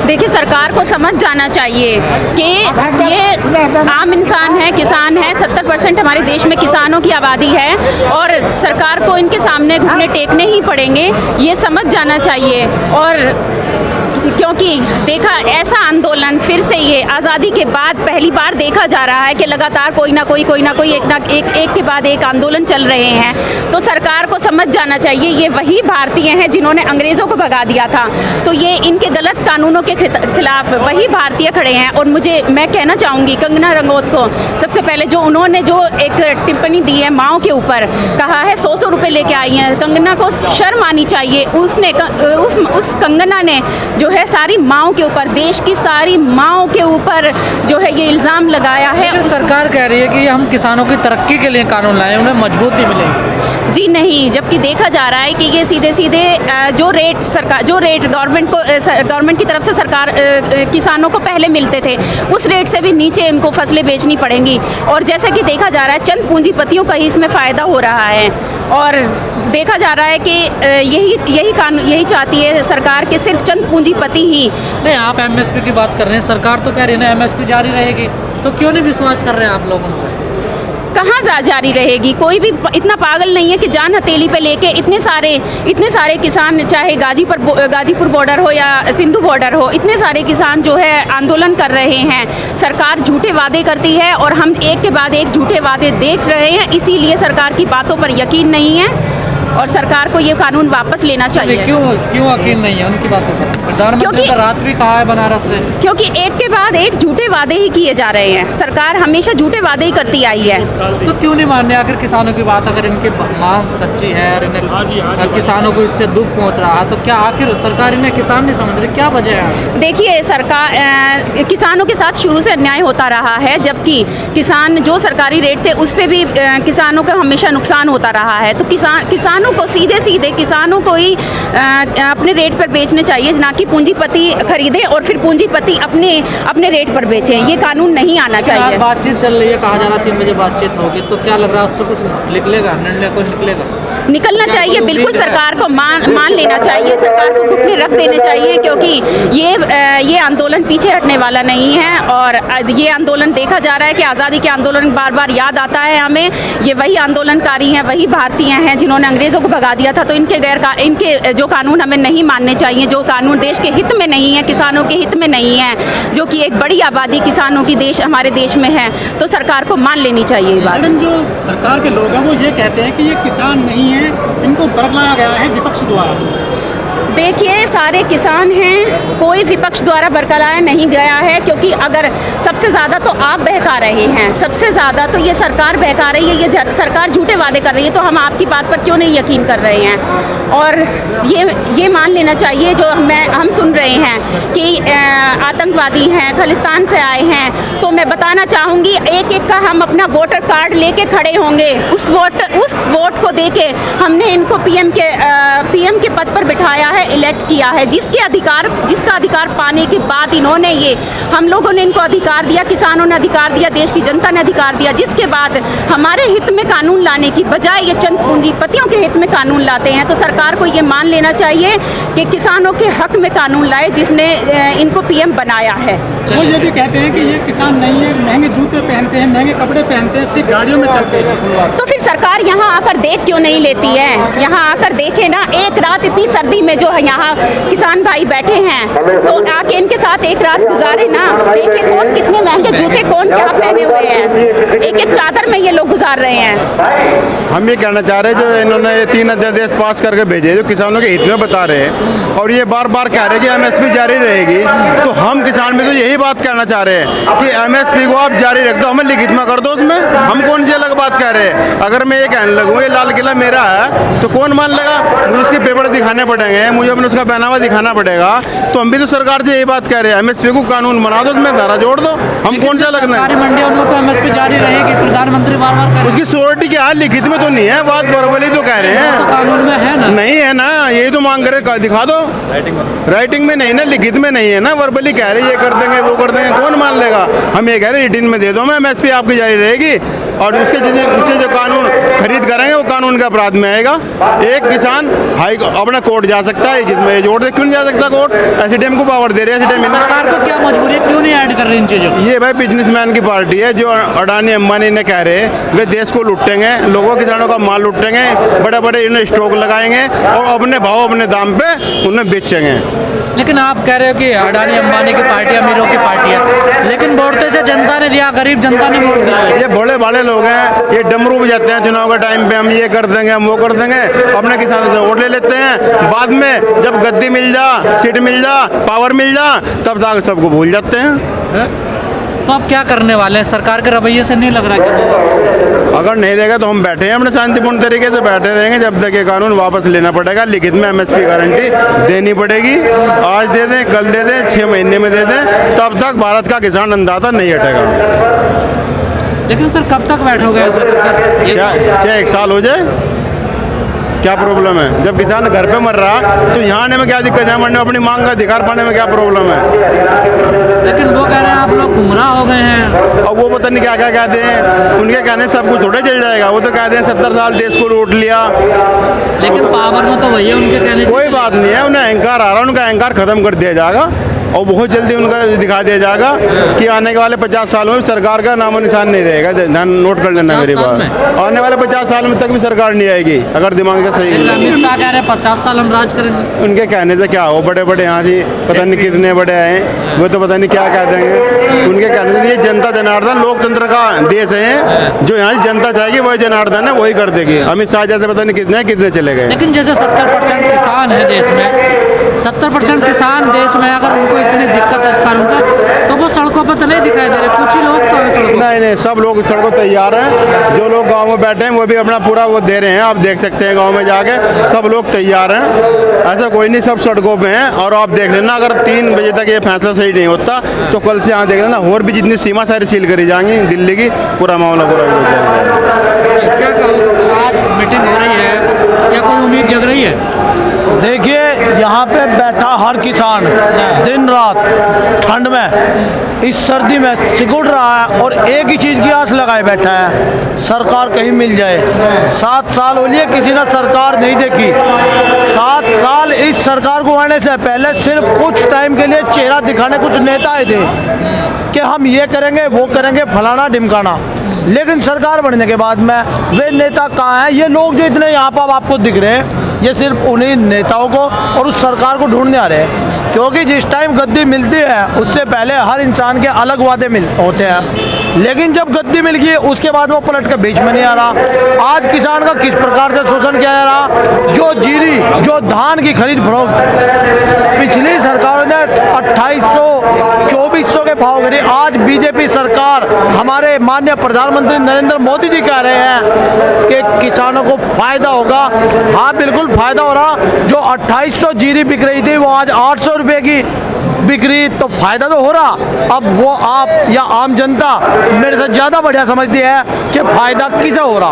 देखिए, सरकार को समझ जाना चाहिए कि ये आम इंसान है, किसान है। 70% हमारे देश में किसानों की आबादी है और सरकार को इनके सामने घुटने टेकने ही पड़ेंगे, ये समझ जाना चाहिए। और क्योंकि देखा, ऐसा आंदोलन फिर से ये आज़ादी के बाद पहली बार देखा जा रहा है कि लगातार कोई ना कोई एक के बाद एक आंदोलन चल रहे हैं। तो सरकार को समझ जाना चाहिए, ये वही भारतीय हैं जिन्होंने अंग्रेज़ों को भगा दिया था। तो ये इनके गलत कानूनों के खिलाफ वही भारतीय खड़े हैं। और मैं कहना चाहूँगी कंगना रनौत को, सबसे पहले उन्होंने जो एक टिप्पणी दी है माओ के ऊपर, कहा है 100 रुपये लेके आई हैं, कंगना को शर्म आनी चाहिए। उस कंगना ने जो है सारी माओ के ऊपर, देश की सारी माओ के ऊपर जो है ये इल्ज़ाम लगाया है। सरकार कह रही है कि हम किसानों की तरक्की के लिए कानून लाए, उन्हें मजबूती मिलेगी। जी नहीं, जबकि देखा जा रहा है कि ये सीधे जो रेट गवर्नमेंट की तरफ से सरकार किसानों को पहले मिलते थे, उस रेट से भी नीचे इनको फसलें बेचनी पड़ेंगी। और जैसा कि देखा जा रहा है, चंद पूंजीपतियों का ही इसमें फ़ायदा हो रहा है। और देखा जा रहा है कि यही चाहती है सरकार के सिर्फ चंद पूंजीपति ही। नहीं, आप एमएसपी की बात कर रहे हैं, सरकार तो कह रही है ना एमएसपी जारी रहेगी, तो क्यों नहीं विश्वास कर रहे हैं आप लोगों को? कहाँ जारी रहेगी? कोई भी इतना पागल नहीं है कि जान हथेली पे लेके इतने सारे किसान, चाहे गाजीपुर बॉर्डर हो या सिंधु बॉर्डर हो, इतने सारे किसान जो है आंदोलन कर रहे हैं। सरकार झूठे वादे करती है और हम एक के बाद एक झूठे वादे देख रहे हैं, इसीलिए सरकार की बातों पर यकीन नहीं है और सरकार को ये कानून वापस लेना चाहिए। क्यों यकीन नहीं है उनकी बातों पर? प्रधानमंत्री ने रात भी कहा है बनारस से, क्योंकि एक के बाद एक झूठे वादे ही किए जा रहे हैं। सरकार हमेशा झूठे वादे ही करती आई है। तो क्यों नहीं मानने आखिर किसानों की बात? अगर इनकी मांग सच्ची है और इन्हें किसानों को इससे दुख पहुंच रहा है, तो क्या आखिर सरकार इन्हें किसान नहीं समझ रही? क्या वजह है? देखिए, सरकार किसानों के साथ शुरू से अन्याय होता रहा है, जबकि किसान जो सरकारी रेट थे उस पर भी किसानों का हमेशा नुकसान होता रहा है। तो किसानों को सीधे किसानों को ही अपने रेट पर बेचने चाहिए, ना कि पूंजीपति खरीदे और फिर पूंजीपति अपने रेट पर बेचें। ये कानून नहीं आना चाहिए। बातचीत चल रही है, कहा जा रहा 3 बजे बातचीत होगी, तो क्या लग रहा है उससे कुछ निकलेगा, निर्णय कुछ निकलना चाहिए? बिल्कुल सरकार को मान लेना चाहिए, सरकार को घुटने रख देने चाहिए, क्योंकि ये आंदोलन पीछे हटने वाला नहीं है। और ये आंदोलन देखा जा रहा है कि आज़ादी के आंदोलन बार बार याद आता है हमें। ये वही आंदोलनकारी हैं, वही भारतीय हैं जिन्होंने अंग्रेज़ों को भगा दिया था। तो इनके जो कानून हमें नहीं मानने चाहिए, जो कानून देश के हित में नहीं है, किसानों के हित में नहीं है, जो कि एक बड़ी आबादी किसानों की हमारे देश में है। तो सरकार को मान लेनी चाहिए ये बात। मैडम, जो सरकार के लोग हैं वो ये कहते हैं कि ये किसान नहीं है, इनको बरगलाया गया है विपक्ष द्वारा। देखिए, सारे किसान हैं, कोई विपक्ष द्वारा बरकरार नहीं गया है। क्योंकि अगर सबसे ज़्यादा तो आप बहका रहे हैं, सबसे ज़्यादा तो ये सरकार बहका रही है, ये सरकार झूठे वादे कर रही है। तो हम आपकी बात पर क्यों नहीं यकीन कर रहे हैं? और ये मान लेना चाहिए जो हम सुन रहे हैं कि आतंकवादी हैं, खालिस्तान से आए हैं। तो मैं बताना चाहूँगी, एक का हम अपना वोटर कार्ड लेके खड़े होंगे। उस वोट को देके हमने इनको पीएम के पद पर बिठाया है, इलेक्ट किया है। जिसका अधिकार पाने के बाद इन्होंने हम लोगों ने इनको अधिकार दिया, किसानों ने अधिकार दिया, देश की जनता ने अधिकार दिया, जिसके बाद हमारे हित में कानून लाने की बजाय ये चंद पूंजीपतियों के हित में कानून लाते हैं। तो सरकार को ये मान लेना चाहिए कि किसानों के हक में कानून लाए, जिसने इनको पीएम बनाया है। वो ये भी कहते हैं कि ये किसान नहीं है, महंगे जूते पहनते हैं, महंगे कपड़े पहनते हैं, अच्छी गाड़ियों में चलते हैं। तो फिर सरकार यहाँ आकर देख क्यों नहीं लेती है? यहाँ आकर देखे ना, एक रात इतनी सर्दी में जो है यहाँ किसान भाई बैठे हैं, तो आके इनके साथ एक रात गुजारे ना। देखे कौन कितने महंगे जूते कौन क्या पहने हुए हैं, एक चादर में ये लोग गुजार रहे हैं। हम ये कहना चाह रहे हैं, जो इन्होंने 3 अध्यादेश पास करके भेजे जो किसानों के हित में बता रहे हैं, और ये बार बार कह रहे हैं कि एमएसपी जारी रहेगी। तो हम किसान भी तो यही बात कहना चाह रहे हैं कि एमएसपी को आप जारी रख दो, हमें लिखित में कर दो। उसमें हम कौन सी अलग बात कह रहे हैं? अगर मैं ये कहने लगूँ ये लाल किला मेरा है, तो कौन मान लेगा? मुझे उसके पेपर दिखाने पड़ेंगे, मुझे अपने उसका पहनावा दिखाना पड़ेगा। तो हम भी तो सरकार से यही बात कह रहे हैं, एमएसपी को कानून बना दो, उसमें धारा जोड़ दो। हम कौन सा लगना है? मंडियों तो एमएसपी जारी रहेगी, प्रधानमंत्री बार उसकी श्योरिटी क्या है? लिखित में तो नहीं है, बात बराबरी तो कह रहे हैं, कानून में है ना? नहीं है ना, यही तो मांग करे, दिखा दो। राइटिंग में नहीं ना, लिखित में नहीं है ना, वर्बली कह रहे ये कर देंगे वो कर देंगे, कौन मान लेगा। हम ये कह रहे हैं 18 में दे दो, मैं MSP आपकी जारी रहेगी और उसके नीचे जो कानून खरीद करेंगे वो कानून के अपराध में आएगा। एक किसान अपना कोर्ट जा सकता है, जिसमें जोड़ दे, क्यों नहीं जा सकता कोर्ट? SDM को पावर दे रहे हैं, SDM सरकार को क्या मजबूरी है, क्यों नहीं ऐड कर रही इन चीज़ों को? ये भाई बिजनेसमैन की पार्टी है, जो अडानी अंबानी ने कह रहे हैं वे देश को लुटेंगे, लोगों किसानों का माल लुटेंगे, बड़े बड़े इन्हें स्टॉक लगाएंगे और अपने भाव अपने दाम पे उन्हें बेचेंगे। लेकिन आप कह रहे हो कि अडानी अंबानी की पार्टी अमीरों की पार्टी है, लेकिन वोट तो इसे जनता ने दिया, गरीब जनता ने वोट दिया। ये बड़े बड़े लोग हैं, ये डमरू बजाते हैं चुनाव के टाइम पे, हम ये कर देंगे, हम वो कर देंगे, अपने किसानों से वोट ले लेते हैं। बाद में जब गद्दी मिल जा, सीट मिल जा, पावर मिल जा, तब तक सबको भूल जाते हैं। तो आप क्या करने वाले हैं? सरकार के रवैये से नहीं लग रहा कि वो वापस? अगर नहीं देगा तो हम बैठे हैं, अपने शांतिपूर्ण तरीके से बैठे रहेंगे जब तक ये कानून वापस लेना पड़ेगा। लिखित में MSP गारंटी देनी पड़ेगी, आज दे दें, कल दे दें, 6 महीने में दे दें, तब तक भारत का किसान अन्नदाता नहीं हटेगा। लेकिन सर कब तक बैठोगे ऐसा? चाहे 1 साल हो जाए, क्या प्रॉब्लम है? जब किसान घर पे मर रहा तो यहाँ आने में क्या दिक्कत है? मरने में अपनी मांग का अधिकार पाने में क्या प्रॉब्लम है? लेकिन वो कह रहे हैं आप लोग गुमराह हो गए हैं। और वो पता नहीं क्या क्या कहते हैं, उनके कहने से सब कुछ थोड़े चल जाएगा। वो तो कहते हैं 70 साल देश को लूट लिया, लेकिन पावर में तो वही है उनके कहने से। कोई बात नहीं है, उन्हें अहंकार आ रहा है, उनका अहंकार खत्म कर दिया जाएगा और बहुत जल्दी उनका दिखा दिया जाएगा कि आने वाले 50 सालों में सरकार का नामो निशान नहीं रहेगा। ध्यान नोट कर लेना मेरी बात, आने वाले 50 साल में तक भी सरकार नहीं आएगी अगर दिमाग का सही नहीं। अमित शाह कह रहे हैं 50 साल हम राज करेंगे। उनके कहने से क्या हो, बड़े बड़े यहाँ जी पता नहीं कितने बड़े आए, वो तो पता नहीं क्या कह देंगे। उनके कहने से ये जनता जनार्दन लोकतंत्र का देश है, जो यहाँ जनता चाहेगी वही जनार्दन है, वही कर देगी। अमित शाह जैसे पता नहीं कितने चले गए। लेकिन जैसे 70% किसान है देश में, 70% किसान देश में, अगर उनको इतनी दिक्कत है इस कानून से, तो वो सड़कों पर तो नहीं दिखाई दे रहे, कुछ ही लोग तो हैं सड़कों। नहीं, सब लोग सड़कों तैयार हैं। जो लोग गांव में बैठे हैं वो भी अपना पूरा वो दे रहे हैं, आप देख सकते हैं गांव में जाके सब लोग तैयार हैं, ऐसा कोई नहीं, सब सड़कों पे हैं। और आप देख लेना अगर 3 बजे तक ये फैसला सही नहीं होता तो कल से यहाँ देख लेना और भी जितनी सीमा सारी सील करी जाएंगी दिल्ली की, पूरा मामला पूरा हो जाएगा। क्या कहोगे सर, आज मीटिंग हो रही है, क्या कोई उम्मीद जग रही है? देखिए यहाँ पे बैठा हर किसान दिन रात ठंड में इस सर्दी में सिकुड़ रहा है और एक ही चीज़ की आस लगाए बैठा है, सरकार कहीं मिल जाए। 7 साल हो लिए किसी ने सरकार नहीं देखी। 7 साल इस सरकार को आने से पहले सिर्फ कुछ टाइम के लिए चेहरा दिखाने कुछ नेता आए थे कि हम ये करेंगे वो करेंगे फलाना ढिमकाना, लेकिन सरकार बनने के बाद में वे नेता कहाँ हैं? ये लोग जो इतने यहाँ पर आपको दिख रहे हैं ये सिर्फ उन्हीं नेताओं को और उस सरकार को ढूंढने आ रहे हैं, क्योंकि जिस टाइम गद्दी मिलती है उससे पहले हर इंसान के अलग वादे होते हैं, लेकिन जब गद्दी मिल गई उसके बाद वो पलट के बीच में नहीं आ रहा। आज किसान का किस प्रकार से शोषण किया जा रहा, जो जीरी जो धान की खरीद फरोख्त पिछली सरकारों ने 2800-2400 के भाव करी, आज बीजेपी सरकार हमारे माननीय प्रधानमंत्री नरेंद्र मोदी जी कह रहे हैं कि किसानों को फायदा होगा। हाँ बिल्कुल फायदा हो रहा, जो 2800 जीरी बिक रही थी वो आज 800 रुपये की बिक रही, तो फायदा तो हो रहा। अब वो आप या आम जनता मेरे से ज़्यादा बढ़िया समझती है कि फायदा किसे हो रहा।